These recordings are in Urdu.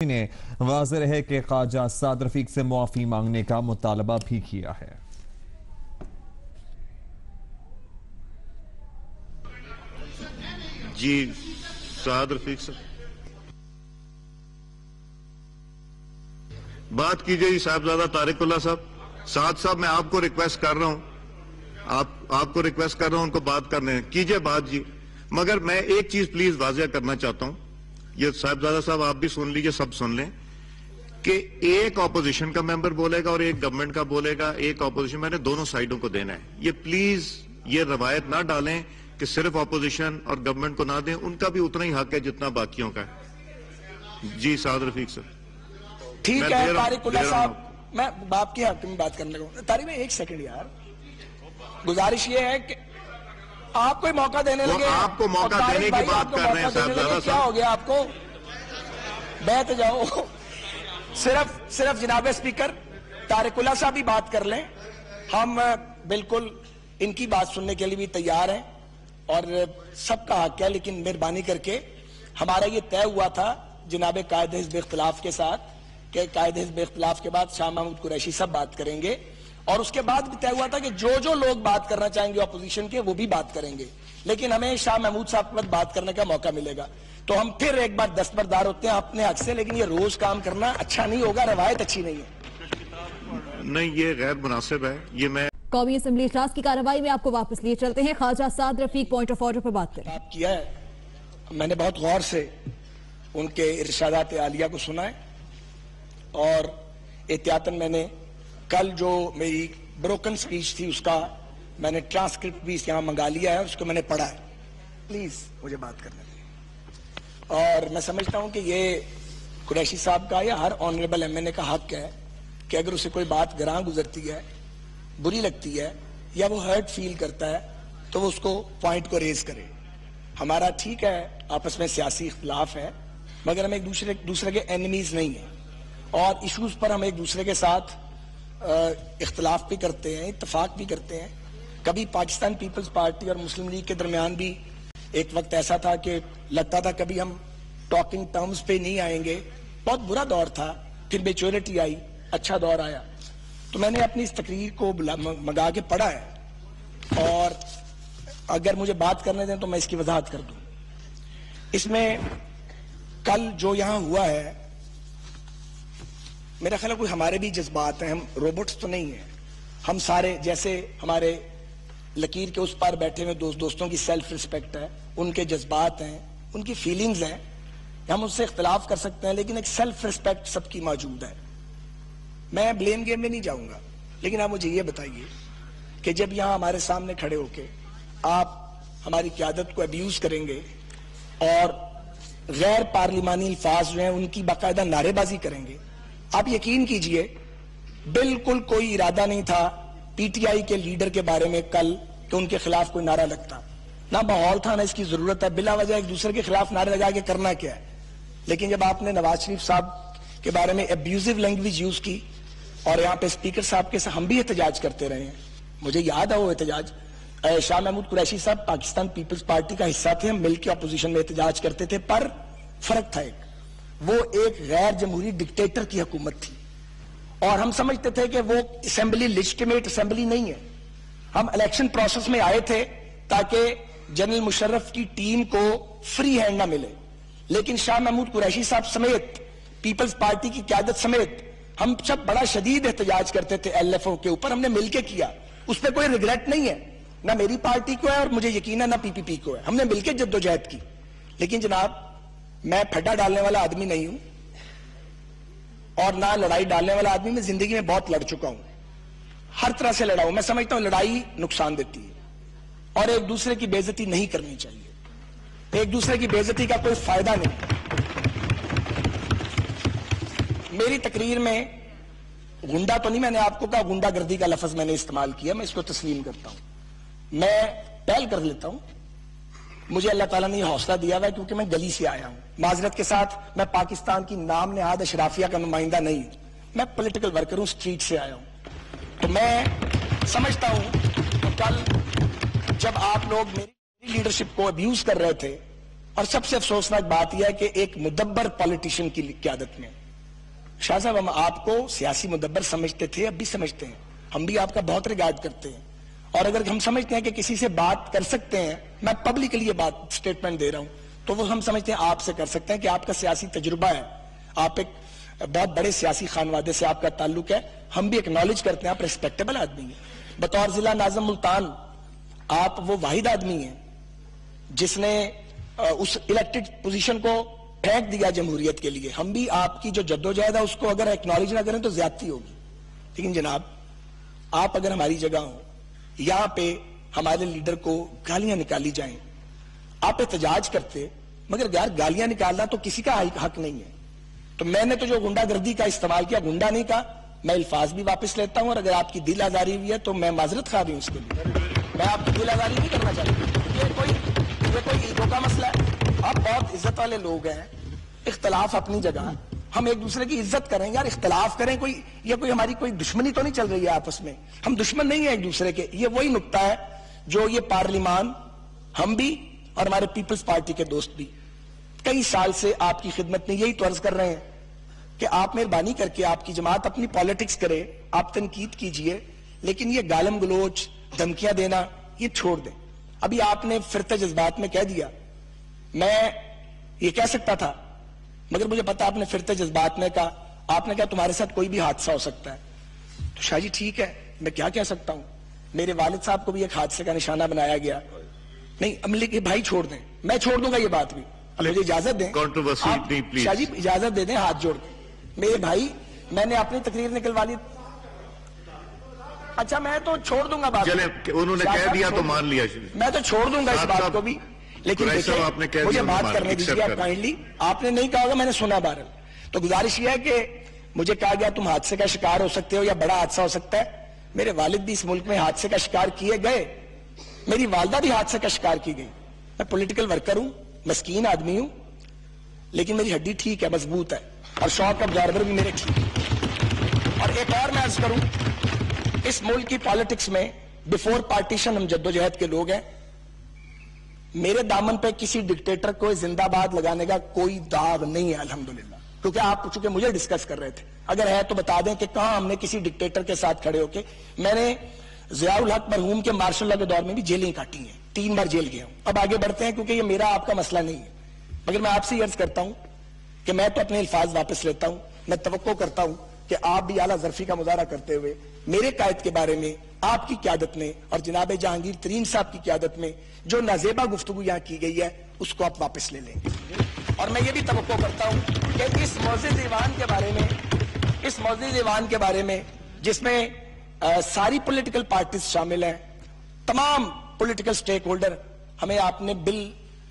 نے واضح ہے کہ خواجہ سعد رفیق سے معافی مانگنے کا مطالبہ بھی کیا ہے۔ جی سعد رفیق صاحب بات کیجئے جی صاحبزادہ طارق اللہ صاحب۔ سعد صاحب میں آپ کو ریکویسٹ کر رہا ہوں، آپ کو ریکویسٹ کر رہا ہوں ان کو بات کرنے کیجئے بات جی۔ مگر میں ایک چیز پلیز واضح کرنا چاہتا ہوں، یہ صاحبزادہ صاحب آپ بھی سن لیجئے، سب سن لیں کہ ایک اپوزیشن کا ممبر بولے گا اور ایک گورنمنٹ کا بولے گا، ایک اپوزیشن میں نے دونوں سائیڈوں کو دینا ہے۔ یہ پلیز یہ روایت نہ ڈالیں کہ صرف اپوزیشن اور گورنمنٹ کو نہ دیں، ان کا بھی اتنا ہی حق ہے جتنا باقیوں کا ہے۔ جی سعد رفیق صاحب ٹھیک ہے۔ طارق اللہ صاحب میں باپ کی حق میں بات کرنے لگا ہوں۔ طارق میں ایک سیکنڈ یار، گزارش یہ ہے کہ آپ کو موقع دینے لگے، آپ کو موقع دینے کی بات کر رہے ہیں صاحبزادہ صاحب۔ کیا ہو گیا آپ کو؟ بیٹھ جاؤ۔ صرف جناب اسپیکر طارق اللہ صاحب بھی بات کر لیں، ہم بالکل ان کی بات سننے کے لیے بھی تیار ہیں اور سب کا حق ہے، لیکن مہربانی کر کے ہمارا یہ طے ہوا تھا جناب قائد حزب اختلاف کے ساتھ کہ قائد حزب اختلاف کے بعد شاہ محمود قریشی صاحب بات کریں گے، اور اس کے بعد بھی طے ہوا تھا کہ جو لوگ بات کرنا چاہیں گے اپوزیشن کے وہ بھی بات کریں گے، لیکن ہمیں شاہ محمود صاحب کے بعد بات کرنے کا موقع ملے گا۔ تو ہم پھر ایک بار دستبردار ہوتے ہیں اپنے حق سے، لیکن یہ روز کام کرنا اچھا نہیں ہوگا، روایت اچھی نہیں ہے۔ نہیں، یہ غیر مناسب ہے۔ یہ میں قومی اسمبلی اجلاس کی کارروائی میں آپ کو واپس لیے چلتے ہیں۔ خواجہ سعد رفیق پوائنٹ آف آرڈر پر بات کریں۔ بات کیا ہے، میں نے بہت غور سے ان کے ارشادات عالیہ کو سنا ہے، اور احتیاطاً میں نے کل جو میری بروکن سپیچ تھی اس کا میں نے ٹرانسکرپٹ بھی یہاں منگا لیا ہے، اس کو میں نے پڑھا ہے۔ پلیز مجھے بات کرنے دیں۔ اور میں سمجھتا ہوں کہ یہ قریشی صاحب کا یا ہر آنریبل ایم این اے کا حق ہے کہ اگر اسے کوئی بات گراں گزرتی ہے، بری لگتی ہے یا وہ ہرٹ فیل کرتا ہے تو وہ اس کو پوائنٹ کو ریز کرے۔ ہمارا ٹھیک ہے آپس میں سیاسی اختلاف ہے، مگر ہم ایک دوسرے کے اینیمیز نہیں ہیں، اور ایشوز پر ہم ایک دوسرے کے ساتھ اختلاف بھی کرتے ہیں، اتفاق بھی کرتے ہیں۔ کبھی پاکستان پیپلز پارٹی اور مسلم لیگ کے درمیان بھی ایک وقت ایسا تھا کہ لگتا تھا کبھی ہم ٹاکنگ ٹرمز پہ نہیں آئیں گے، بہت برا دور تھا، پھر میچورٹی آئی، اچھا دور آیا۔ تو میں نے اپنی اس تقریر کو منگا کے پڑھا ہے، اور اگر مجھے بات کرنے دیں تو میں اس کی وضاحت کر دوں۔ اس میں کل جو یہاں ہوا ہے، میرا خیال ہے کوئی ہمارے بھی جذبات ہیں، ہم روبوٹس تو نہیں ہیں۔ ہم سارے جیسے ہمارے لکیر کے اس پار بیٹھے ہوئے دوستوں کی سیلف ریسپیکٹ ہے، ان کے جذبات ہیں، ان کی فیلنگز ہیں، ہم اس سے اختلاف کر سکتے ہیں، لیکن ایک سیلف ریسپیکٹ سب کی موجود ہے۔ میں بلیم گیم میں نہیں جاؤں گا، لیکن آپ مجھے یہ بتائیے کہ جب یہاں ہمارے سامنے کھڑے ہو کے آپ ہماری قیادت کو ابیوز کریں گے اور غیر پارلیمانی الفاظ جو ہیں ان کی باقاعدہ نعرے بازی کریں گے، آپ یقین کیجئے بالکل کوئی ارادہ نہیں تھا پی ٹی آئی کے لیڈر کے بارے میں کل کہ ان کے خلاف کوئی نعرہ لگتا، نہ ماحول تھا نہ اس کی ضرورت ہے، بلا وجہ ایک دوسرے کے خلاف نعرے لگا کے کرنا کیا ہے۔ لیکن جب آپ نے نواز شریف صاحب کے بارے میں ابیوزو لینگویج یوز کی، اور یہاں پہ اسپیکر صاحب کے ساتھ ہم بھی احتجاج کرتے رہے ہیں، مجھے یاد ہے وہ احتجاج، شاہ محمود قریشی صاحب پاکستان پیپلز پارٹی کا حصہ تھے، ہم مل کے اپوزیشن میں احتجاج کرتے تھے، پر فرق تھا وہ ایک غیر جمہوری ڈکٹیٹر کی حکومت تھی، اور ہم سمجھتے تھے کہ وہ اسمبلی لیجٹیمیٹ اسمبلی نہیں ہے۔ ہم الیکشن پروسیس میں آئے تھے تاکہ جنرل مشرف کی ٹیم کو فری ہینڈ نہ ملے، لیکن شاہ محمود قریشی صاحب سمیت پیپلز پارٹی کی قیادت سمیت ہم سب بڑا شدید احتجاج کرتے تھے ایل ایف او کے اوپر، ہم نے مل کے کیا، اس پہ کوئی ریگریٹ نہیں ہے، نہ میری پارٹی کو ہے اور مجھے یقین ہے نہ پی پی پی کو ہے، ہم نے مل کے جدوجہد کی۔ لیکن جناب میں پھڈا ڈالنے والا آدمی نہیں ہوں اور نہ لڑائی ڈالنے والا آدمی، میں زندگی میں بہت لڑ چکا ہوں، ہر طرح سے لڑا ہوں۔ میں سمجھتا ہوں لڑائی نقصان دیتی ہے اور ایک دوسرے کی بے عزتی نہیں کرنی چاہیے، ایک دوسرے کی بے عزتی کا کوئی فائدہ نہیں۔ میری تقریر میں گنڈا تو نہیں، میں نے آپ کو کہا گنڈا گردی کا لفظ میں نے استعمال کیا، میں اس کو تسلیم کرتا ہوں، میں پہل کر لیتا ہوں، مجھے اللہ تعالیٰ نے یہ حوصلہ دیا ہوا ہے کیونکہ میں گلی سے آیا ہوں۔ معذرت کے ساتھ میں پاکستان کی نام نہاد اشرافیہ کا نمائندہ نہیں ہوں، میں پولیٹیکل ورکر ہوں، سٹریٹ سے آیا ہوں۔ تو میں سمجھتا ہوں کہ کل جب آپ لوگ میری لیڈرشپ کو ابیوز کر رہے تھے اور سب سے افسوسناک بات یہ ہے کہ ایک مدبر پالیٹیشین کی قیادت میں. شاہ صاحب ہم آپ کو سیاسی مدبر سمجھتے تھے, اب بھی سمجھتے ہیں, ہم بھی آپ کا بہت ریگارڈ کرتے ہیں, اور اگر ہم سمجھتے ہیں کہ کسی سے بات کر سکتے ہیں, میں پبلکلی یہ بات سٹیٹمنٹ دے رہا ہوں, تو وہ ہم سمجھتے ہیں آپ سے کر سکتے ہیں کہ آپ کا سیاسی تجربہ ہے, آپ ایک بہت بڑے سیاسی خانوادے سے آپ کا تعلق ہے, ہم بھی ایکنالج کرتے ہیں آپ ریسپیکٹیبل آدمی ہیں. بطور ضلع ناظم ملتان آپ وہ واحد آدمی ہیں جس نے اس الیکٹڈ پوزیشن کو پھینک دیا جمہوریت کے لیے. ہم بھی آپ کی جو جدوجہد ہے اس کو اگر ایکنالج نہ کریں تو زیادتی ہوگی. لیکن جناب آپ اگر ہماری جگہ ہوں, یہاں پہ ہمارے لیڈر کو گالیاں نکالی جائیں, آپ احتجاج کرتے, مگر یار گالیاں نکالنا تو کسی کا حق نہیں ہے. تو میں نے تو جو گنڈا گردی کا استعمال کیا, گنڈا نہیں کہا, میں الفاظ بھی واپس لیتا ہوں, اور اگر آپ کی دل آزاری ہوئی ہے تو میں معذرت خواہ بھی ہوں اس کے لیے. میں آپ کی دل آزاری نہیں کرنا چاہتا, یہ کوئی ایگو کا مسئلہ ہے. آپ بہت عزت والے لوگ ہیں, اختلاف اپنی جگہ, ہم ایک دوسرے کی عزت کریں یار, اختلاف کریں, یہ کوئی ہماری کوئی دشمنی تو نہیں چل رہی ہے آپس میں, ہم دشمن نہیں ہیں ایک دوسرے کے. یہ وہی نقطہ ہے جو یہ پارلیمان, ہم بھی اور ہمارے پیپلز پارٹی کے دوست بھی کئی سال سے آپ کی خدمت میں یہی تو عرض کر رہے ہیں کہ آپ مہربانی کر کے آپ کی جماعت اپنی پالیٹکس کرے, آپ تنقید کیجئے, لیکن یہ گالم گلوچ دھمکیاں دینا یہ چھوڑ دیں. ابھی آپ نے فرتے جذبات میں کہہ دیا, میں یہ کہہ سکتا تھا, مگر مجھے پتا آپ نے فرتے جذبات میں کہا, آپ نے کہا تمہارے ساتھ کوئی بھی حادثہ ہو سکتا ہے. تو شاہ جی ٹھیک ہے, میں کیا کہہ سکتا ہوں, میرے والد صاحب کو بھی ایک حادثے کا نشانہ بنایا گیا. نہیں عملے کے بھائی چھوڑ دیں, میں چھوڑ دوں گا یہ بات بھی, مجھے اجازت دیں, شاہ جی اجازت دے دیں, ہاتھ جوڑ کے. میرے بھائی میں نے اپنی تقریر نکلوا لی, اچھا میں تو چھوڑ دوں گا بات, انہوں نے کہہ دیا تو مان لیا, میں تو چھوڑ دوں گا اس بات کو بھی, لیکن مجھے بات کرنے دیجیے آپ کائنڈلی. آپ نے نہیں کہا ہوگا, میں نے سنا بہرحال. تو گزارش یہ ہے کہ مجھے کہا گیا تم حادثے کا شکار ہو سکتے ہو یا بڑا حادثہ ہو سکتا ہے. میرے والد بھی اس ملک میں حادثے کا شکار کیے گئے, میری والدہ بھی حادثے کا شکار کی گئی. میں پولیٹیکل ورکر ہوں, مسکین آدمی ہوں, لیکن میری ہڈی ٹھیک ہے, مضبوط ہے, اور شوق ابزارور بھی میرے ٹھیک ہے. اور ایک اور میں عرض کروں, اس ملک کی پالیٹکس میں بیفور پارٹیشن ہم جدوجہد کے لوگ ہیں. میرے دامن پہ کسی ڈکٹیٹر کو زندہ باد لگانے کا کوئی داغ نہیں ہے الحمدللہ, کیونکہ آپ چونکہ مجھے ڈسکس کر رہے تھے, اگر ہے تو بتا دیں کہ کہاں ہم نے کسی ڈکٹیٹر کے ساتھ کھڑے ہو کے. میں نے ضیاء الحق مرحوم کے مارشل لا کے دور میں بھی جیلیں کاٹی ہیں, 3 بار جیل گیا ہوں. اب آگے بڑھتے ہیں کیونکہ یہ میرا آپ کا مسئلہ نہیں ہے, مگر میں آپ سے یہ عرض کرتا ہوں کہ میں تو اپنے الفاظ واپس لیتا ہوں. میں توقع کرتا ہوں کہ آپ بھی اعلیٰ ظرفی کا مظاہرہ کرتے ہوئے میرے قائد کے بارے میں آپ کی قیادت میں اور جناب جہانگیر ترین صاحب کی قیادت میں جو نازیبہ گفتگو یہاں کی گئی ہے اس کو آپ واپس لے لیں. اور میں یہ بھی توقع کرتا ہوں کہ اس معزز ایوان کے بارے میں جس میں ساری پولیٹیکل پارٹیز شامل ہیں, تمام پولیٹیکل سٹیک ہولڈر, ہمیں آپ نے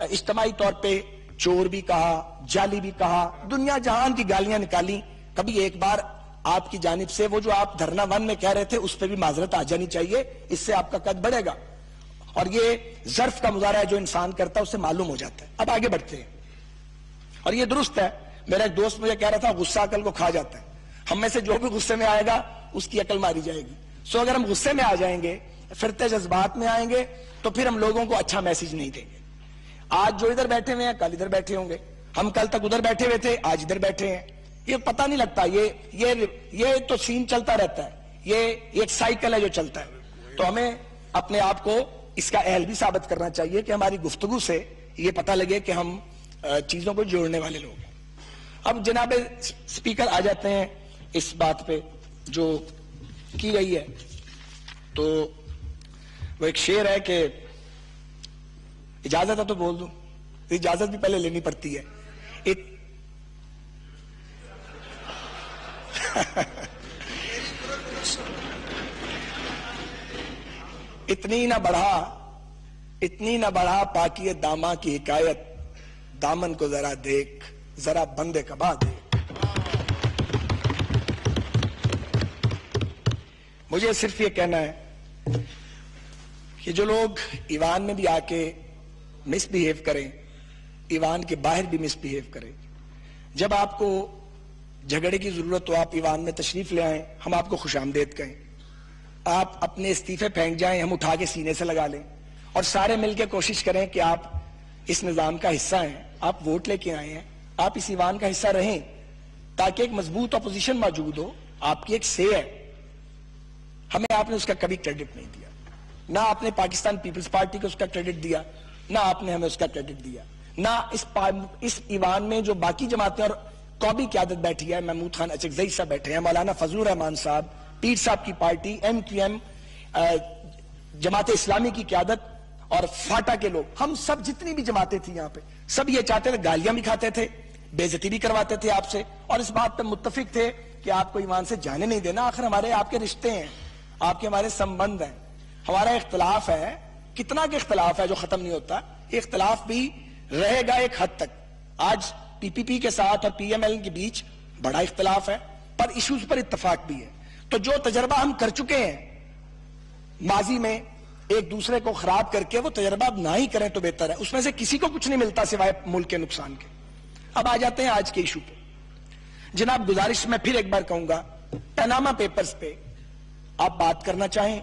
اجتماعی طور پہ چور بھی کہا, جعلی بھی کہا, دنیا جہان کی گالیاں نکالی. کبھی ایک بار آپ کی جانب سے وہ جو آپ دھرنا 1 میں کہہ رہے تھے اس پہ بھی معذرت آ جانی چاہیے, اس سے آپ کا قد بڑھے گا. اور یہ ظرف کا مظاہرہ ہے جو انسان کرتا ہے اس سے معلوم ہو جاتا ہے. اب آگے بڑھتے ہیں, اور یہ درست ہے, میرا ایک دوست مجھے کہہ رہا تھا غصہ عقل کو کھا جاتا ہے. ہم میں سے جو بھی غصے میں آئے گا اس کی عقل ماری جائے گی. سو اگر ہم غصے میں آ جائیں گے, فرتے جذبات میں آئیں گے, تو پھر ہم لوگوں کو اچھا میسج نہیں دیں گے. آج جو ادھر بیٹھے ہوئے ہیں کل ادھر بیٹھے ہوں گے, ہم کل تک ادھر بیٹھے ہوئے تھے آج ادھر بیٹھے ہیں, یہ پتہ نہیں لگتا. یہ تو سین چلتا رہتا ہے, یہ ایک سائیکل ہے جو چلتا ہے. تو ہمیں اپنے آپ کو اس کا اہل بھی ثابت کرنا چاہیے کہ ہماری گفتگو سے یہ پتہ لگے کہ ہم چیزوں کو جوڑنے والے لوگ ہیں. اب جناب سپیکر آ جاتے ہیں اس بات پہ جو کی گئی ہے, تو وہ ایک شعر ہے کہ اجازت ہے تو بول دوں, اجازت بھی پہلے لینی پڑتی ہے. اتنی نہ بڑھا پاکی داما کی حکایت, دامن کو ذرا دیکھ, ذرا بندے کبا دے. مجھے صرف یہ کہنا ہے کہ جو لوگ ایوان میں بھی آ کے مس بیہیو کریں, ایوان کے باہر بھی مس بیہیو کریں, جب آپ کو جھگڑے کی ضرورت تو آپ ایوان میں تشریف لے آئیں, ہم آپ کو خوش آمدید کہیں. آپ اپنے استعفے پھینک جائیں, ہم اٹھا کے سینے سے لگا لیں, اور سارے مل کے کوشش کریں کہ آپ اس نظام کا حصہ ہیں, آپ ووٹ لے کے آئے ہیں, آپ اس ایوان کا حصہ رہیں تاکہ ایک مضبوط اپوزیشن موجود ہو. آپ کی ایک سے ہے, ہمیں آپ نے اس کا کبھی کریڈٹ نہیں دیا, نہ آپ نے پاکستان پیپلز پارٹی کو اس کا کریڈٹ دیا, نہ آپ نے ہمیں اس کا کریڈٹ دیا, نہ اس ایوان میں جو باقی جماعتیں اور قومی قیادت بیٹھی ہے, محمود خان اچکزئی صاحب بیٹھے ہیں, مولانا فضل الرحمان صاحب, پیر صاحب کی party, M Q M, Jamaat Islami کی قیادت اور فاٹا کے لوگ, ہم سب جتنی بھی جماعتیں تھیں یہاں پہ, سب یہ چاہتے تھے, گالیاں بھی کھاتے تھے, بے عزتی بھی کرواتے تھے آپ سے, اور اس بات پہ متفق تھے کہ آپ کو ایمان سے جانے نہیں دینا. آخر ہمارے آپ کے رشتے ہیں, آپ کے ہمارے سمبند ہیں, ہمارا اختلاف ہے, کتنا کہ اختلاف ہے جو ختم نہیں ہوتا, اختلاف بھی رہے گا ایک حد تک. آج پی پی پی کے ساتھ اور پی ایم ایل کے بیچ بڑا اختلاف ہے, پر ایشوز پر اتفاق بھی ہے. تو جو تجربہ ہم کر چکے ہیں ماضی میں ایک دوسرے کو خراب کر کے, وہ تجربہ اب نہ ہی کریں تو بہتر ہے. اس میں سے کسی کو کچھ نہیں ملتا سوائے ملک کے نقصان کے. اب آ جاتے ہیں آج کے ایشو پہ. جناب گزارش میں پھر ایک بار کہوں گا, پیناما پیپرز پہ آپ بات کرنا چاہیں,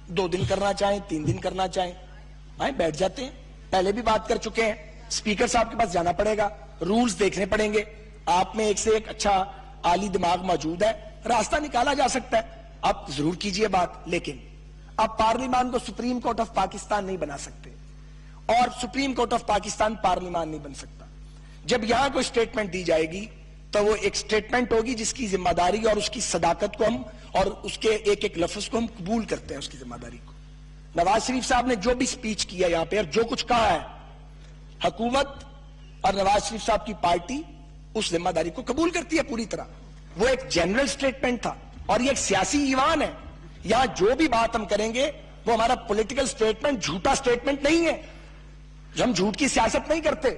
2 دن کرنا چاہیں, 3 دن کرنا چاہیں, آئیں بیٹھ جاتے ہیں. پہلے بھی بات کر چکے ہیں, اسپیکر صاحب کے پاس جانا پڑے گا, رولز دیکھنے پڑیں گے, آپ میں ایک سے ایک اچھا عالی دماغ موجود ہے, راستہ نکالا جا سکتا ہے, آپ ضرور کیجئے بات. لیکن آپ پارلیمان کو سپریم کورٹ آف پاکستان نہیں بنا سکتے, اور سپریم کورٹ آف پاکستان پارلیمان نہیں بن سکتا. جب یہاں کوئی سٹیٹمنٹ دی جائے گی تو وہ ایک سٹیٹمنٹ ہوگی جس کی ذمہ داری اور اس کی صداقت کو ہم, اور اس کے ایک ایک لفظ کو ہم قبول کرتے ہیں, اس کی ذمہ داری کو. نواز شریف صاحب نے جو بھی سپیچ کیا یہاں پہ اور جو کچھ کہا ہے, حکومت اور نواز شریف صاحب کی پارٹی اس ذمہ داری کو قبول کرتی ہے پوری طرح. وہ ایک جنرل سٹیٹمنٹ تھا, اور یہ ایک سیاسی ایوان ہے. یہاں جو بھی بات ہم کریں گے وہ ہمارا پولیٹیکل سٹیٹمنٹ, جھوٹا سٹیٹمنٹ نہیں ہے. ہم جھوٹ کی سیاست نہیں کرتے,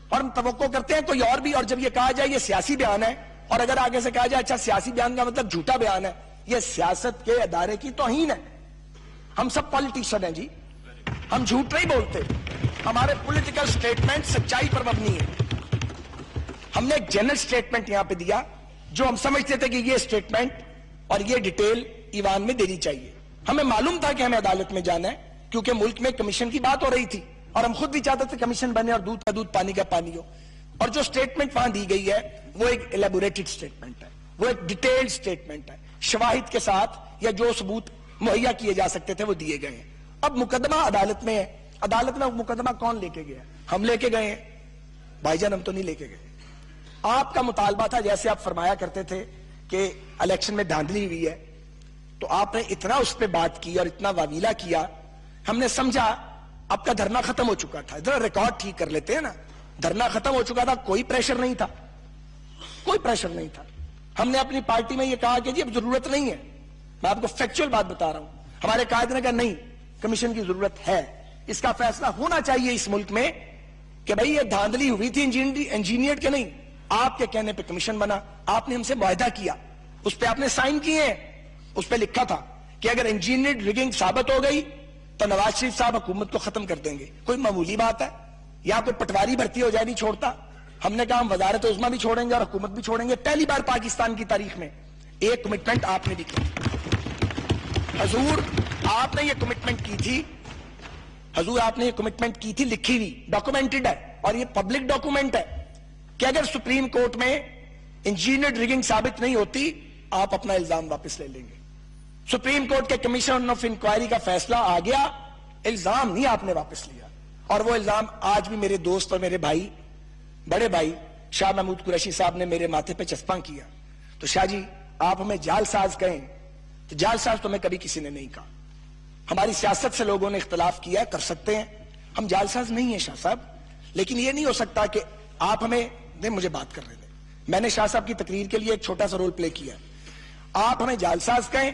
اور ہم توقع کرتے ہیں کوئی اور بھی, اور جب یہ کہا جائے یہ سیاسی بیان ہے, اور اگر آگے سے کہا جائے اچھا سیاسی بیان کا مطلب جھوٹا بیان ہے, یہ سیاست کے ادارے کی توہین ہے. ہم سب پالیٹیشین ہیں جی, ہم جھوٹ نہیں بولتے, ہمارے پولیٹیکل سٹیٹمنٹ سچائی پر مبنی ہے. ہم نے ایک جنرل سٹیٹمنٹ یہاں پہ دیا جو ہم سمجھتے تھے کہ یہ سٹیٹمنٹ اور یہ ڈیٹیل ایوان میں دینی چاہیے. ہمیں معلوم تھا کہ ہمیں عدالت میں جانا ہے, کیونکہ ملک میں کمیشن کی بات ہو رہی تھی, اور ہم خود بھی چاہتے تھے کمیشن بنے اور دودھ کا دودھ پانی کا پانی ہو. اور جو سٹیٹمنٹ وہاں دی گئی ہے وہ ایک ایلیبوریٹڈ سٹیٹمنٹ ہے, وہ ایک ڈیٹیلڈ سٹیٹمنٹ ہے, شواہد کے ساتھ, یا جو ثبوت مہیا کیے جا سکتے تھے وہ دیے گئے ہیں. اب مقدمہ عدالت میں ہے, عدالت میں مقدمہ کون لے کے گیا؟ ہم لے کے گئے ہیں بھائی جان, ہم تو نہیں لے کے گئے. آپ کا مطالبہ تھا, جیسے آپ فرمایا کرتے تھے کہ الیکشن میں دھاندلی ہوئی ہے, تو آپ نے اتنا اس پہ بات کی اور اتنا واویلا کیا, ہم نے سمجھا آپ کا دھرنا ختم ہو چکا تھا. ذرا ریکارڈ ٹھیک کر لیتے ہیں نا, دھرنا ختم ہو چکا تھا, کوئی پریشر نہیں تھا, کوئی پریشر نہیں تھا. ہم نے اپنی پارٹی میں یہ کہا کہ جی اب ضرورت نہیں ہے. میں آپ کو فیکچوئل بات بتا رہا ہوں, ہمارے قائد نے کہا نہیں, کمیشن کی ضرورت ہے, اس کا فیصلہ ہونا چاہیے اس ملک میں کہ بھئی یہ دھاندلی ہوئی تھی انجینئر کے نہیں. آپ کے کہنے پہ کمیشن بنا, آپ نے ہم سے معاہدہ کیا, اس پہ آپ نے سائن کیے ہیں, اس پہ لکھا تھا کہ اگر انجینئر ریگنگ ثابت ہو گئی تو نواز شریف صاحب حکومت کو ختم کر دیں گے. کوئی معمولی بات ہے, یا کوئی پٹواری بھرتی ہو جائے نہیں چھوڑتا. ہم نے کہا ہم وزارت عظمیٰ بھی چھوڑیں گے اور حکومت بھی چھوڑیں گے. پہلی بار پاکستان کی تاریخ میں ایک کمٹمنٹ آپ نے بھی کی. حضور آپ نے یہ کمٹمنٹ کی تھی, حضور آپ نے یہ کمٹمنٹ کی تھی, لکھی ہوئی, ڈاکومنٹڈ ہے, اور یہ پبلک ڈاکومنٹ ہے کہ اگر سپریم کورٹ میں انجینئر ریگنگ ثابت نہیں ہوتی آپ اپنا الزام واپس لے لیں گے. سپریم کورٹ کے کمیشن آف انکوائری کا فیصلہ آ گیا, الزام نہیں آپ نے واپس لیا. اور وہ الزام آج بھی میرے دوست اور میرے بھائی, بڑے بھائی شاہ محمود قریشی صاحب نے میرے ماتھے پہ چسپاں کیا. تو شاہ جی آپ ہمیں جعل ساز کہیں تو جعل ساز تو ہمیں کبھی کسی نے نہیں کہا. ہماری سیاست سے لوگوں نے اختلاف کیا, کر سکتے ہیں, ہم جعل ساز نہیں ہیں شاہ صاحب, لیکن یہ نہیں ہو سکتا کہ آپ ہمیں نہیں, مجھے بات کر رہے تھے, میں نے شاہ صاحب کی تقریر کے لیے ایک چھوٹا سا رول پلے کیا. آپ ہمیں جعل ساز کہیں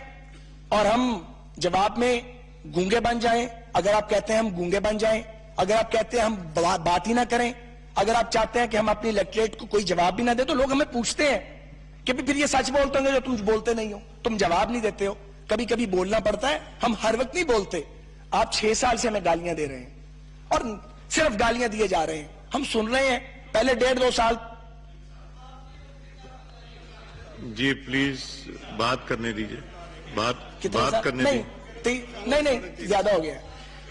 اور ہم جواب میں گونگے بن جائیں. اگر آپ کہتے ہیں ہم گونگے بن جائیں, اگر آپ کہتے ہیں ہم بات ہی نہ کریں, اگر آپ چاہتے ہیں کہ ہم اپنی الیکٹریٹ کو کوئی جواب بھی نہ دیں, تو لوگ ہمیں پوچھتے ہیں کہ پھر یہ سچ بولتے ہوں گے جو تم بولتے نہیں ہو, تم جواب نہیں دیتے ہو. کبھی کبھی بولنا پڑتا ہے, ہم ہر وقت نہیں بولتے. آپ 6 سال سے ہمیں گالیاں دے رہے ہیں اور صرف گالیاں دیے جا رہے ہیں, ہم سن رہے ہیں. پہلے 1.5-2 سال. جی پلیز بات کرنے دیجئے, بات کرنے دیجئے. نہیں زیادہ ہو گیا.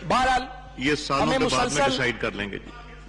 بہرحال یہ سالوں کے بعد میں ڈیسائیڈ کر لیں گے.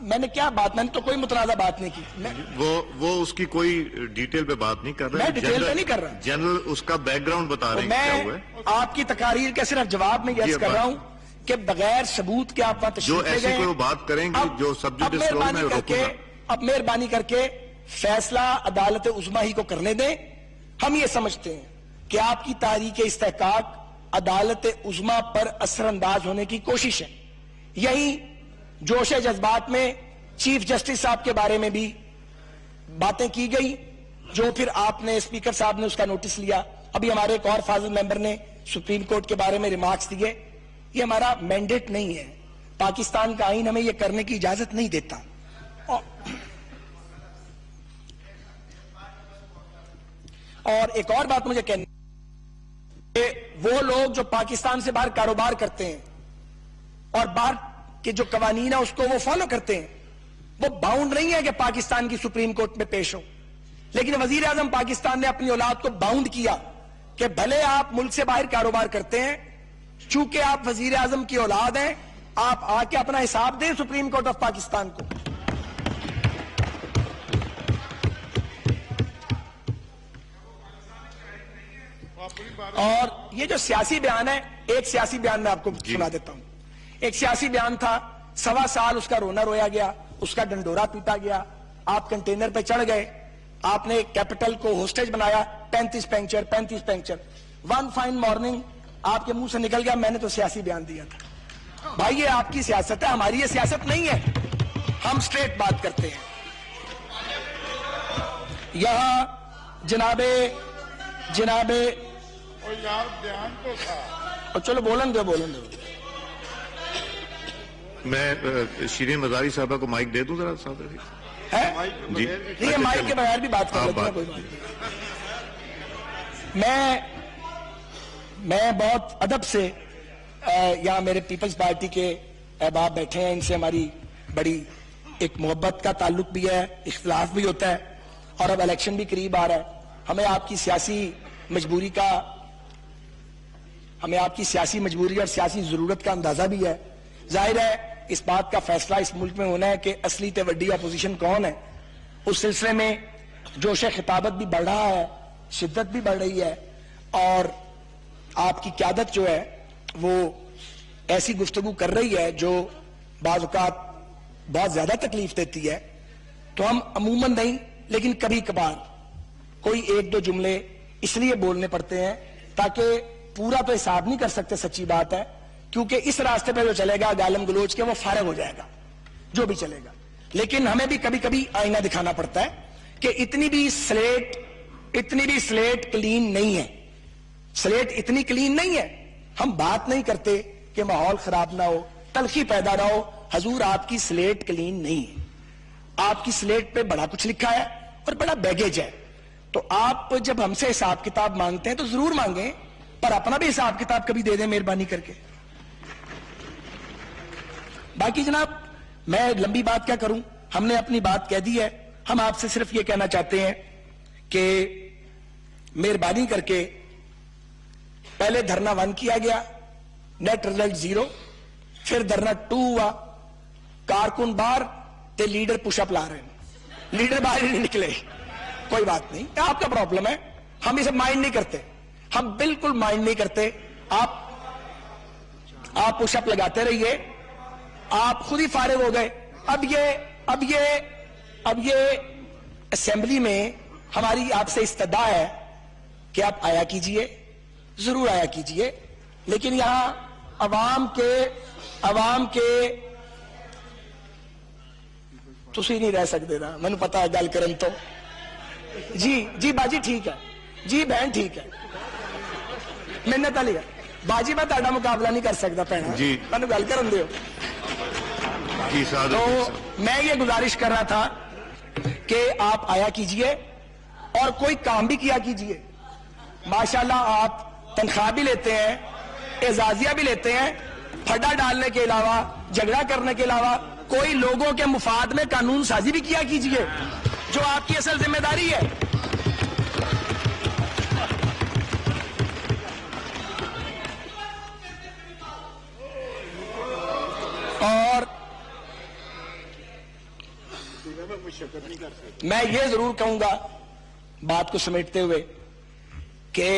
میں نے کیا بات, میں نے تو کوئی متنازع بات نہیں کی. وہ اس کی کوئی ڈیٹیل پہ بات نہیں کر رہا. میں ڈیٹیل پہ نہیں کر رہا, جنرل اس کا بیک گراؤنڈ بتا رہے ہیں کیا ہوا ہے. میں آپ کی تقاریر کے صرف جواب میں یس کر رہا ہوں کہ بغیر ثبوت کے آپ جو ایسی کوئی بات کریں گے جو سبجیکٹ میں روکوں گا. اب مہربانی کر کے فیصلہ عدالت عظمیٰ ہی کو کرنے دیں. ہم یہ سمجھتے ہیں کہ آپ کی تحریک استحقاق عدالت عظمیٰ پر اثر انداز ہونے کی کوشش ہے. یہی جوش جذبات میں چیف جسٹس صاحب کے بارے میں بھی باتیں کی گئی, جو پھر آپ نے اسپیکر صاحب نے اس کا نوٹس لیا. ابھی ہمارے ایک اور فاضل ممبر نے سپریم کورٹ کے بارے میں ریمارکس دیے. یہ ہمارا مینڈیٹ نہیں ہے, پاکستان کا آئین ہمیں یہ کرنے کی اجازت نہیں دیتا. اور ایک اور بات مجھے کہنی کہ وہ لوگ جو پاکستان سے باہر کاروبار کرتے ہیں اور باہر کے جو قوانین ہیں اس کو وہ فالو کرتے ہیں, وہ باؤنڈ نہیں ہے کہ پاکستان کی سپریم کورٹ میں پیش ہو. لیکن وزیر اعظم پاکستان نے اپنی اولاد کو باؤنڈ کیا کہ بھلے آپ ملک سے باہر کاروبار کرتے ہیں, چونکہ آپ وزیر اعظم کی اولاد ہیں, آپ آ کے اپنا حساب دیں سپریم کورٹ آف پاکستان کو. اور یہ جو سیاسی بیان ہے, ایک سیاسی بیان میں آپ کو سنا دیتا ہوں. ایک سیاسی بیان تھا, 1.25 سال اس کا رونا رویا گیا, اس کا ڈنڈورا پیٹا گیا, آپ کنٹینر پہ چڑھ گئے, آپ نے کیپٹل کو ہوسٹیج بنایا, 35 پنکچر. ون فائن مارننگ آپ کے منہ سے نکل گیا میں نے تو سیاسی بیان دیا تھا. بھائی یہ آپ کی سیاست ہے, ہماری یہ سیاست نہیں ہے. ہم سٹریٹ بات کرتے ہیں. یہاں جناب چلو بولن دو. میں شیرین مزاری صاحبہ کو مائک دے دوں ذرا صاحب جی, نہیں مائک کے بغیر بھی بات کر لیتے ہیں, کوئی بات نہیں. میں بہت ادب سے یہاں میرے پیپلز پارٹی کے احباب بیٹھے ہیں, ان سے ہماری بڑی ایک محبت کا تعلق بھی ہے, اختلاف بھی ہوتا ہے, اور اب الیکشن بھی قریب آ رہا ہے. ہمیں آپ کی سیاسی مجبوری اور سیاسی ضرورت کا اندازہ بھی ہے. ظاہر ہے اس بات کا فیصلہ اس ملک میں ہونا ہے کہ اصلی تے وڈی اپوزیشن کون ہے. اس سلسلے میں جوش خطابت بھی بڑھ رہا ہے, شدت بھی بڑھ رہی ہے, اور آپ کی قیادت جو ہے وہ ایسی گفتگو کر رہی ہے جو بعض اوقات بہت زیادہ تکلیف دیتی ہے. تو ہم عموماً نہیں لیکن کبھی کبھار کوئی ایک دو جملے اس لیے بولنے پڑتے ہیں تاکہ پورا تو حساب نہیں کر سکتے, سچی بات ہے, کیونکہ اس راستے پہ جو چلے گا گالم گلوچ کے وہ فارغ ہو جائے گا جو بھی چلے گا. لیکن ہمیں بھی کبھی کبھی آئینہ دکھانا پڑتا ہے کہ اتنی بھی سلیٹ کلین نہیں ہے. سلیٹ اتنی کلین نہیں ہے. ہم بات نہیں کرتے کہ ماحول خراب نہ ہو, تلخی پیدا نہ ہو. حضور آپ کی سلیٹ کلین نہیں ہے, آپ کی سلیٹ پہ بڑا کچھ لکھا ہے اور بڑا بیگیج ہے. تو آپ جب ہم سے حساب کتاب مانگتے ہیں تو ضرور مانگیں, پر اپنا بھی حساب کتاب کبھی دے دیں مہربانی کر کے. باقی جناب میں لمبی بات کیا کروں, ہم نے اپنی بات کہہ دی ہے. ہم آپ سے صرف یہ کہنا چاہتے ہیں کہ مہربانی کر کے پہلے دھرنا 1 کیا گیا, نیٹ رزلٹ 0, پھر دھرنا 2 ہوا, کارکن باہر تے لیڈر پش اپ لا رہے ہیں, لیڈر باہر ہی نہیں نکلے. کوئی بات نہیں, آپ کا پرابلم ہے, ہم اسے مائنڈ نہیں کرتے, ہم بالکل مائنڈ نہیں کرتے. آپ پش اپ لگاتے رہیے, آپ خود ہی فارغ ہو گئے. اب یہ اسمبلی میں ہماری آپ سے استدعا ہے کہ آپ آیا کیجئے, ضرور آیا کیجئے, لیکن یہاں عوام کے تسی نہیں رہ سکتے نا, میں نے پتا ہے گل کرن تو. جی باجی ٹھیک ہے, جی بہن ٹھیک ہے, منت علی ہے باجی, میں تہاڈا مقابلہ نہیں کر سکتا بہن, جی میں گل کرن دیو. تو میں یہ گزارش کر رہا تھا کہ آپ آیا کیجئے اور کوئی کام بھی کیا کیجئے. ماشاءاللہ آپ تنخواہ بھی لیتے ہیں, اعزازیہ بھی لیتے ہیں, پھڈا ڈالنے کے علاوہ, جھگڑا کرنے کے علاوہ کوئی لوگوں کے مفاد میں قانون سازی بھی کیا کیجئے, جو آپ کی اصل ذمہ داری ہے. میں یہ ضرور کہوں گا بات کو سمیٹتے ہوئے کہ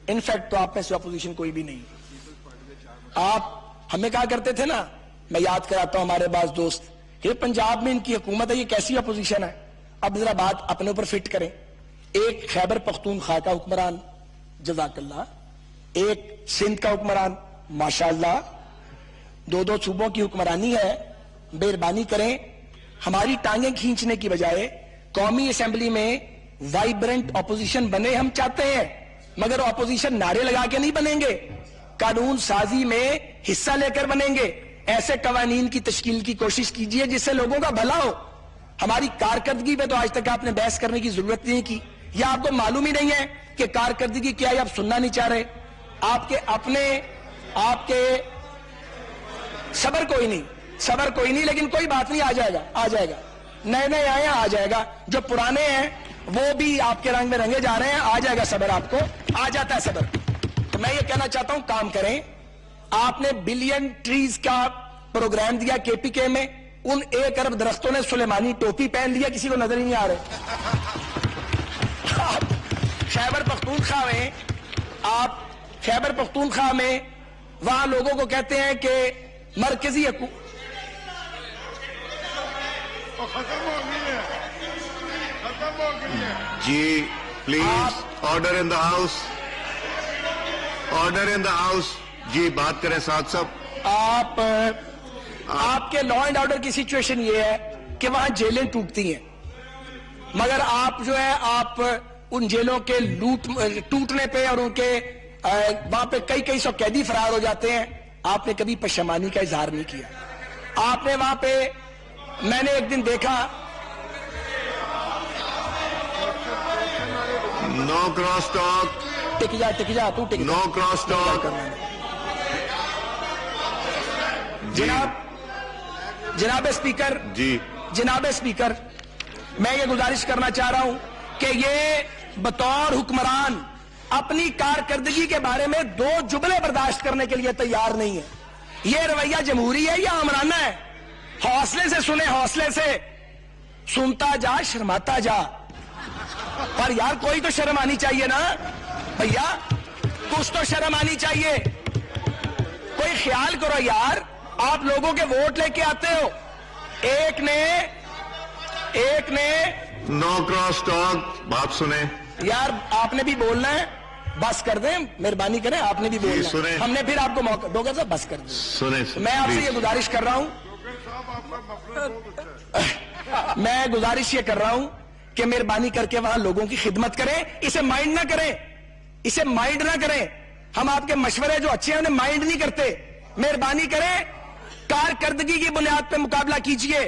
انفیکٹ تو آپ میں سے اپوزیشن کوئی بھی نہیں. آپ ہمیں کہا کرتے تھے نا, میں یاد کراتا ہوں ہمارے بعض دوست, کہ پنجاب میں ان کی حکومت ہے, یہ کیسی اپوزیشن ہے. اب ذرا بات اپنے اوپر فٹ کریں. ایک خیبر پختونخوا کا حکمران جزاک اللہ, ایک سندھ کا حکمران ماشاءاللہ, دو صوبوں کی حکمرانی ہے. مہربانی کریں, ہماری ٹانگیں کھینچنے کی بجائے قومی اسمبلی میں وائبرنٹ اپوزیشن بنے. ہم چاہتے ہیں, مگر اپوزیشن نعرے لگا کے نہیں بنیں گے, قانون سازی میں حصہ لے کر بنیں گے. ایسے قوانین کی تشکیل کی کوشش کیجئے جس سے لوگوں کا بھلا ہو. ہماری کارکردگی پہ تو آج تک آپ نے بحث کرنے کی ضرورت نہیں کی, یا آپ کو معلوم ہی نہیں ہے کہ کارکردگی کیا ہے, آپ سننا نہیں چاہ رہے. آپ کے اپنے آپ کے صبر کوئی نہیں, لیکن کوئی بات نہیں, آ جائے گا. نئے آئے ہیں, آ جائے گا. جو پرانے ہیں وہ بھی آپ کے رنگ میں رنگے جا رہے ہیں, آ جائے گا صبر. آپ کو آ جاتا ہے صبر. تو میں یہ کہنا چاہتا ہوں, کام کریں. آپ نے بلین ٹریز کا پروگرام دیا کے پی کے میں, ان 1 ارب درختوں نے سلیمانی ٹوپی پہن لیا, کسی کو نظر ہی نہیں آ رہے. خیبر پختونخوا میں وہاں لوگوں کو کہتے ہیں کہ مرکزی جی please, order in the house, order in the house. جی بات کریں ساتھ صاحب. آپ کے لا اینڈ آرڈر کی سچویشن یہ ہے کہ وہاں جیلیں ٹوٹتی ہیں, مگر آپ جو ہے آپ ان جیلوں کے ٹوٹنے پہ اور ان کے وہاں پہ کئی سو قیدی فرار ہو جاتے ہیں. آپ نے کبھی پشیمانی کا اظہار نہیں کیا. آپ نے وہاں پہ, میں نے ایک دن دیکھا, نو کراس ٹاک, ٹک جا تو ٹک جا, نو کراس ٹاک. جناب اسپیکر, جی جناب اسپیکر, میں یہ گزارش کرنا چاہ رہا ہوں کہ یہ بطور حکمران اپنی کارکردگی کے بارے میں 2 جملے برداشت کرنے کے لیے تیار نہیں ہے. یہ رویہ جمہوری ہے یا آمرانہ ہے؟ حوصلے سے سنیں, حوصلے سے. سنتا جا, شرماتا جا. پر یار کوئی تو شرم آنی چاہیے نا بھیا, کچھ تو شرم آنی چاہیے. کوئی خیال کرو یار, آپ لوگوں کے ووٹ لے کے آتے ہو. ایک نے نو کراس ٹاک. بات سنیں یار, آپ نے بھی بولنا ہے, بس کر دیں, مہربانی کریں, آپ نے بھی بولنا ہے. ہم نے پھر آپ کو موقع دو گا, بس کر دیں. سنیں, میں آپ سے یہ گزارش کر رہا ہوں, میں گزارش یہ کر رہا ہوں کہ مہربانی کر کے وہاں لوگوں کی خدمت کریں. اسے مائنڈ نہ کریں. ہم آپ کے مشورے جو اچھے ہیں انہیں مائنڈ نہیں کرتے. مہربانی کریں, کارکردگی کی بنیاد پہ مقابلہ کیجئے.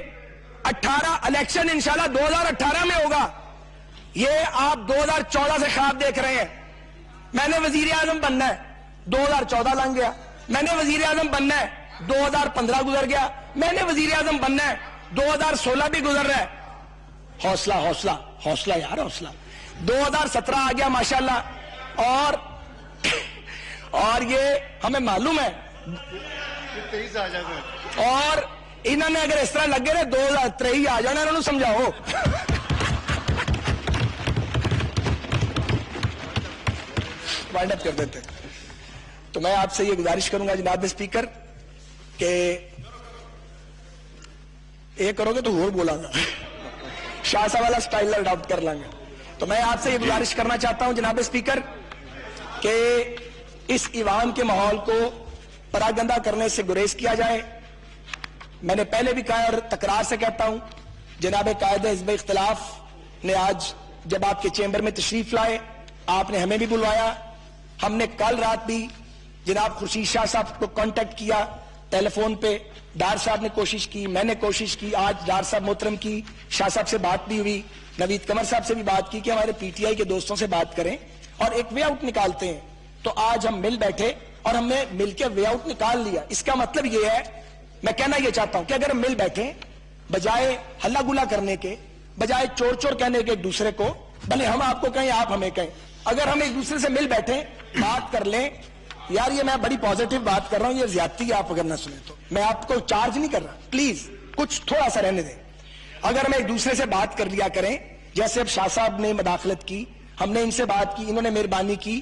18 الیکشن انشاءاللہ 2018 میں ہوگا. یہ آپ 2014 سے خواب دیکھ رہے ہیں. میں نے وزیر اعظم بننا ہے, 2014 لنگ گیا. میں نے وزیر اعظم بننا ہے, 2015 گزر گیا. میں نے وزیر اعظم بننا ہے, 2016 بھی گزر رہا ہے. حوصلہ یار, حوصلہ. 2017 آ گیا ماشاءاللہ, اور یہ ہمیں معلوم ہے, اور انہوں نے اگر اس طرح لگے رہے 2023 آ جانا, انہوں نے سمجھاؤ. وائنڈ اپ کر دیتے. تو میں آپ سے یہ گزارش کروں گا جناب اسپیکر کہ ایک کرو گے تو اور بولا گا, شاہ صاحب والا سٹائل اڈاپٹ کر لیں گے. تو میں آپ سے یہ گزارش کرنا چاہتا ہوں جناب اسپیکر کہ اس ایوان کے ماحول کو پراگندہ کرنے سے گریز کیا جائے. میں نے پہلے بھی کہا اور تکرار سے کہتا ہوں, جناب قائد حزب اختلاف نے آج جب آپ کے چیمبر میں تشریف لائے, آپ نے ہمیں بھی بلوایا. ہم نے کل رات بھی جناب خورشید شاہ صاحب کو کانٹیکٹ کیا ٹیلی فون پہ. ڈار صاحب نے کوشش کی, میں نے کوشش کی, آج ڈار صاحب محترم کی شاہ صاحب سے بات بھی ہوئی, نوید قمر صاحب سے بھی بات کی کہ ہمارے پی ٹی آئی کے دوستوں سے بات کریں اور ایک وے آؤٹ نکالتے ہیں. تو آج ہم مل بیٹھے اور ہم نے مل کے وے آؤٹ نکال لیا. اس کا مطلب یہ ہے, میں کہنا یہ چاہتا ہوں کہ اگر ہم مل بیٹھیں, بجائے ہلا گلا کرنے کے, بجائے چور چور کہنے کے ایک دوسرے کو, بھلے ہم آپ کو کہیں آپ ہمیں کہیں, اگر ہم ایک دوسرے سے مل بیٹھیں, بات کر لیں. یار یہ میں بڑی پازیٹیو بات کر رہا ہوں, یہ زیادتی ہے آپ اگر نہ سنیں تو. میں آپ کو چارج نہیں کر رہا, پلیز کچھ تھوڑا سا رہنے دیں. اگر ہم ایک دوسرے سے بات کر لیا کریں, جیسے اب شاہ صاحب نے مداخلت کی, ہم نے ان سے بات کی, انہوں نے مہربانی کی,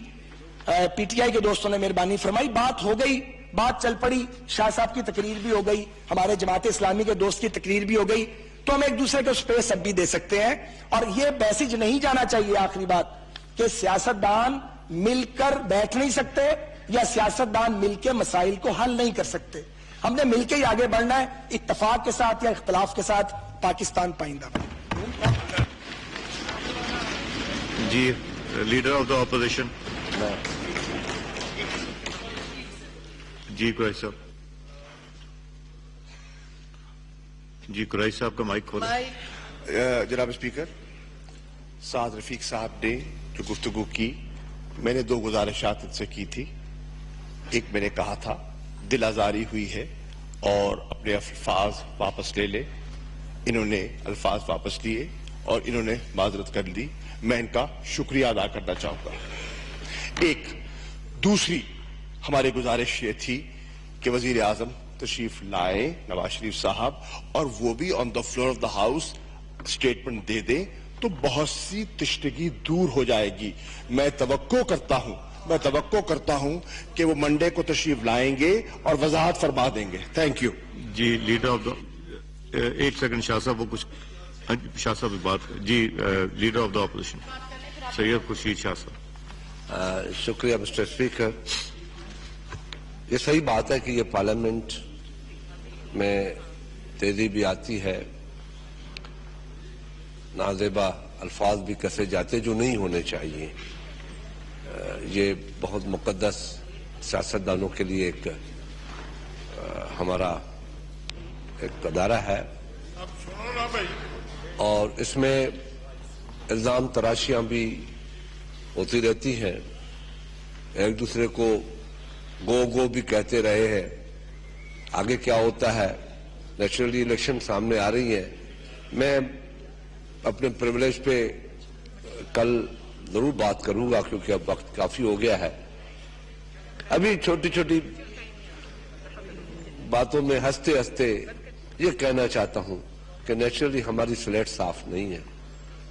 پی ٹی آئی کے دوستوں نے مہربانی فرمائی, بات ہو گئی, بات چل پڑی, شاہ صاحب کی تقریر بھی ہو گئی, ہمارے جماعت اسلامی کے دوست کی تقریر بھی ہو گئی, تو ہم ایک دوسرے کو اسپیس اب بھی دے سکتے ہیں. اور یہ میسج نہیں جانا چاہیے, آخری بات, کہ سیاستدان مل کر بیٹھ نہیں سکتے یا سیاستدان مل کے مسائل کو حل نہیں کر سکتے. ہم نے مل کے ہی آگے بڑھنا ہے, اتفاق کے ساتھ یا اختلاف کے ساتھ. پاکستان پائندہ. جی لیڈر آف دا اپوزیشن. جی قریشی صاحب. جی قریشی صاحب کا مائک کھولیں. جناب اسپیکر, سعد رفیق صاحب نے جو گفتگو کی, میں نے 2 گزارشات ان سے کی تھی. ایک میں نے کہا تھا دل آزاری ہوئی ہے اور اپنے الفاظ واپس لے لے. انہوں نے الفاظ واپس لیے اور انہوں نے معذرت کر لی, میں ان کا شکریہ ادا کرنا چاہوں گا. ایک دوسری ہماری گزارش یہ تھی کہ وزیر اعظم تشریف لائیں, نواز شریف صاحب, اور وہ بھی on the floor of the house statement دے دیں تو بہت سی تشنگی دور ہو جائے گی. میں توقع کرتا ہوں کہ وہ منڈے کو تشریف لائیں گے اور وضاحت فرما دیں گے. Thank you. جی لیڈر آف دا, ایک سیکنڈ شاہ صاحب, وہ کچھ شاہ صاحب بات. جی leader of the opposition Syed Khurshid Shah صاحب. شکریہ مسٹر اسپیکر. یہ صحیح بات ہے کہ یہ پارلیمنٹ میں تیزی بھی آتی ہے, نازیبا الفاظ بھی کسے جاتے جو نہیں ہونے چاہیے. یہ بہت مقدس سیاستدانوں کے لیے ایک ہمارا ایک ادارہ ہے, اور اس میں الزام تراشیاں بھی ہوتی رہتی ہیں. ایک دوسرے کو گو بھی کہتے رہے ہیں. آگے کیا ہوتا ہے, نیچرلی الیکشن سامنے آ رہی ہیں. میں اپنے پریولیج پہ کل ضرور بات کروں گا کیونکہ اب وقت کافی ہو گیا ہے. ابھی چھوٹی چھوٹی باتوں میں ہنستے ہنستے یہ کہنا چاہتا ہوں کہ نیچرلی ہماری سلیٹ صاف نہیں ہے,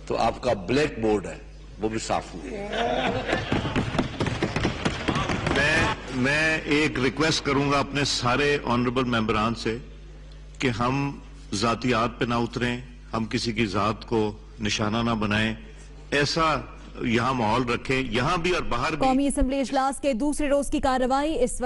تو آپ کا بلیک بورڈ ہے وہ بھی صاف نہیں ہے. میں ایک ریکویسٹ کروں گا اپنے سارے آنریبل ممبران سے کہ ہم ذاتیات پہ نہ اتریں, ہم کسی کی ذات کو نشانہ نہ بنائیں. ایسا یہاں ماحول رکھیں, یہاں بھی اور باہر بھی. قومی اسمبلی اجلاس کے دوسرے روز کی کارروائی اس وقت